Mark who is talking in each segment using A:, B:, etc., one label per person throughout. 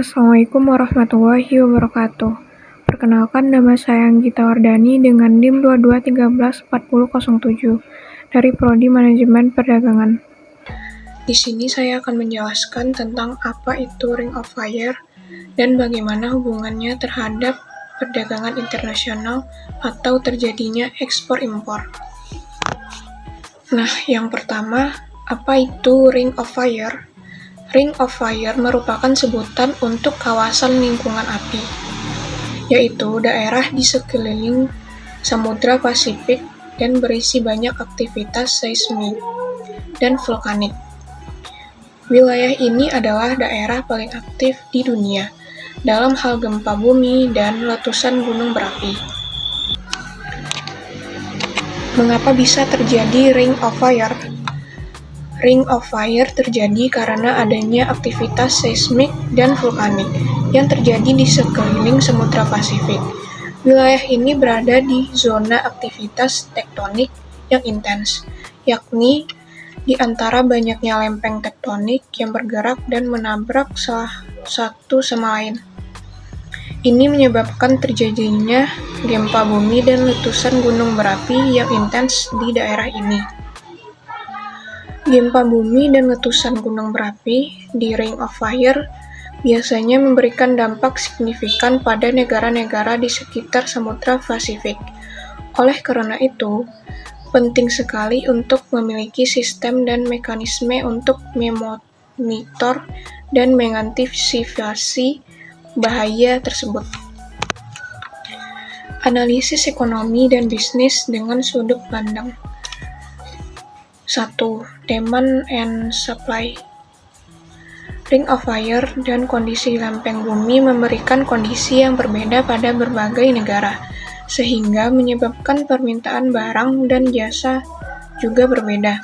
A: Assalamualaikum warahmatullahi wabarakatuh. Perkenalkan, nama saya Anggita Wardani dengan NIM 22134007 dari Prodi Manajemen Perdagangan. Di sini saya akan menjelaskan tentang apa itu Ring of Fire dan bagaimana hubungannya terhadap perdagangan internasional atau terjadinya ekspor-impor. Nah, yang pertama, apa itu Ring of Fire? Ring of Fire merupakan sebutan untuk kawasan lingkungan api, yaitu daerah di sekeliling Samudra Pasifik dan berisi banyak aktivitas seismik dan vulkanik. Wilayah ini adalah daerah paling aktif di dunia dalam hal gempa bumi dan letusan gunung berapi. Mengapa bisa terjadi Ring of Fire? Ring of Fire terjadi karena adanya aktivitas seismik dan vulkanik yang terjadi di sekeliling Samudra Pasifik. Wilayah ini berada di zona aktivitas tektonik yang intens, yakni di antara banyaknya lempeng tektonik yang bergerak dan menabrak satu sama lain. Ini menyebabkan terjadinya gempa bumi dan letusan gunung berapi yang intens di daerah ini. Gempa bumi dan letusan gunung berapi di Ring of Fire biasanya memberikan dampak signifikan pada negara-negara di sekitar Samudra Pasifik. Oleh karena itu, penting sekali untuk memiliki sistem dan mekanisme untuk memonitor dan mengantisipasi bahaya tersebut. Analisis ekonomi dan bisnis dengan sudut pandang. 1. Demand and Supply. Ring of Fire dan kondisi lempeng bumi memberikan kondisi yang berbeda pada berbagai negara, sehingga menyebabkan permintaan barang dan jasa juga berbeda.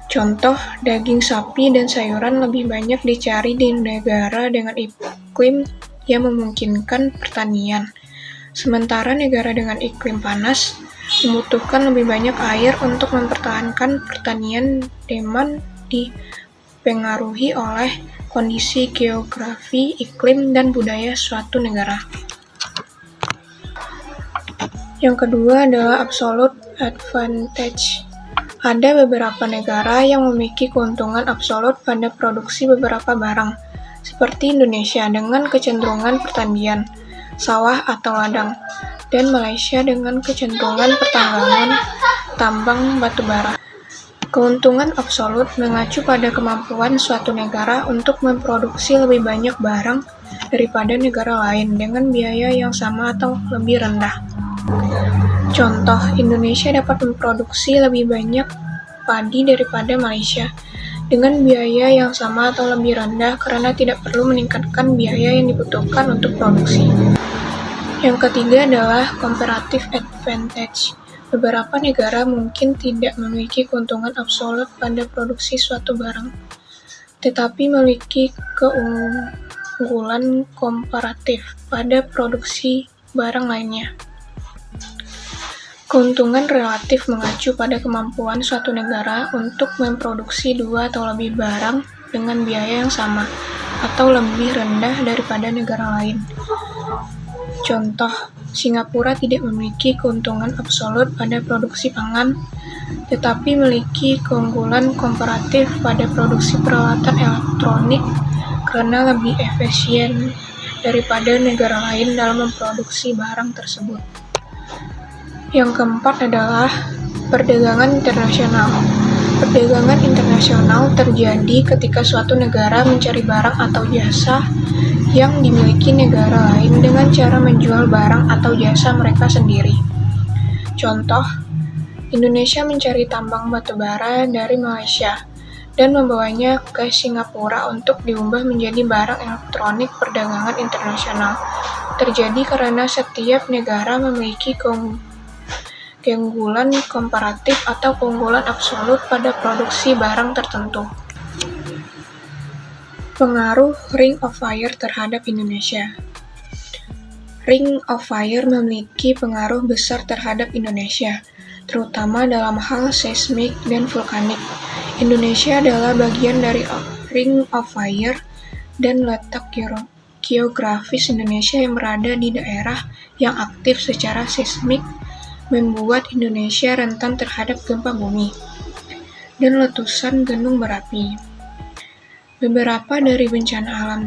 A: Contoh, daging sapi dan sayuran lebih banyak dicari di negara dengan iklim yang memungkinkan pertanian, sementara negara dengan iklim panas membutuhkan lebih banyak air untuk mempertahankan pertanian. Demand dipengaruhi oleh kondisi geografi, iklim, dan budaya suatu negara. Yang kedua adalah absolute advantage. Ada beberapa negara yang memiliki keuntungan absolut pada produksi beberapa barang, seperti Indonesia dengan kecenderungan pertanian, sawah atau ladang, dan Malaysia dengan kecenderungan pertambangan tambang batu bara. Keuntungan absolut mengacu pada kemampuan suatu negara untuk memproduksi lebih banyak barang daripada negara lain dengan biaya yang sama atau lebih rendah. Contoh, Indonesia dapat memproduksi lebih banyak padi daripada Malaysia dengan biaya yang sama atau lebih rendah karena tidak perlu meningkatkan biaya yang dibutuhkan untuk produksi. Yang ketiga adalah comparative advantage. Beberapa negara mungkin tidak memiliki keuntungan absolut pada produksi suatu barang, tetapi memiliki keunggulan komparatif pada produksi barang lainnya. Keuntungan relatif mengacu pada kemampuan suatu negara untuk memproduksi dua atau lebih barang dengan biaya yang sama atau lebih rendah daripada negara lain. Contoh, Singapura tidak memiliki keuntungan absolut pada produksi pangan, tetapi memiliki keunggulan komparatif pada produksi peralatan elektronik karena lebih efisien daripada negara lain dalam memproduksi barang tersebut. Yang keempat adalah perdagangan internasional. Perdagangan internasional terjadi ketika suatu negara mencari barang atau jasa yang dimiliki negara lain dengan cara menjual barang atau jasa mereka sendiri. Contoh, Indonesia mencari tambang batu bara dari Malaysia dan membawanya ke Singapura untuk diubah menjadi barang elektronik. Perdagangan internasional terjadi karena setiap negara memiliki keunggulan komparatif atau keunggulan absolut pada produksi barang tertentu. Pengaruh Ring of Fire terhadap Indonesia. Ring of Fire memiliki pengaruh besar terhadap Indonesia, terutama dalam hal seismik dan vulkanik. Indonesia adalah bagian dari Ring of Fire dan letak geografis Indonesia yang berada di daerah yang aktif secara seismik membuat Indonesia rentan terhadap gempa bumi dan letusan gunung berapi. Beberapa dari bencana alam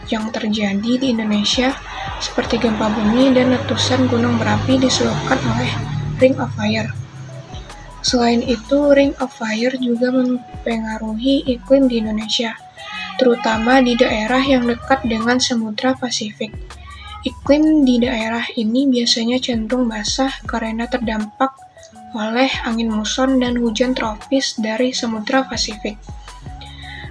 A: yang terjadi di Indonesia seperti gempa bumi dan letusan gunung berapi disebabkan oleh Ring of Fire. Selain itu, Ring of Fire juga mempengaruhi iklim di Indonesia, terutama di daerah yang dekat dengan Samudra Pasifik. Iklim di daerah ini biasanya cenderung basah karena terdampak oleh angin muson dan hujan tropis dari Samudra Pasifik.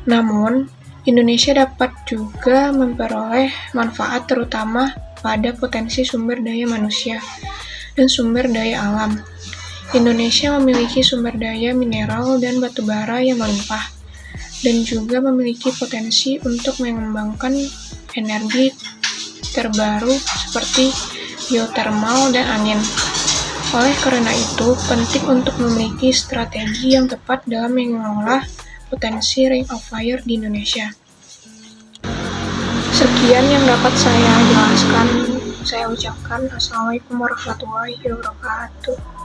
A: Namun, Indonesia dapat juga memperoleh manfaat terutama pada potensi sumber daya manusia dan sumber daya alam. Indonesia memiliki sumber daya mineral dan batu bara yang melimpah, dan juga memiliki potensi untuk mengembangkan energi terbaru seperti geotermal dan angin. Oleh karena itu, penting untuk memiliki strategi yang tepat dalam mengelola potensi Ring of Fire di Indonesia. Sekian yang dapat saya jelaskan. Saya ucapkan Assalamualaikum warahmatullahi wabarakatuh.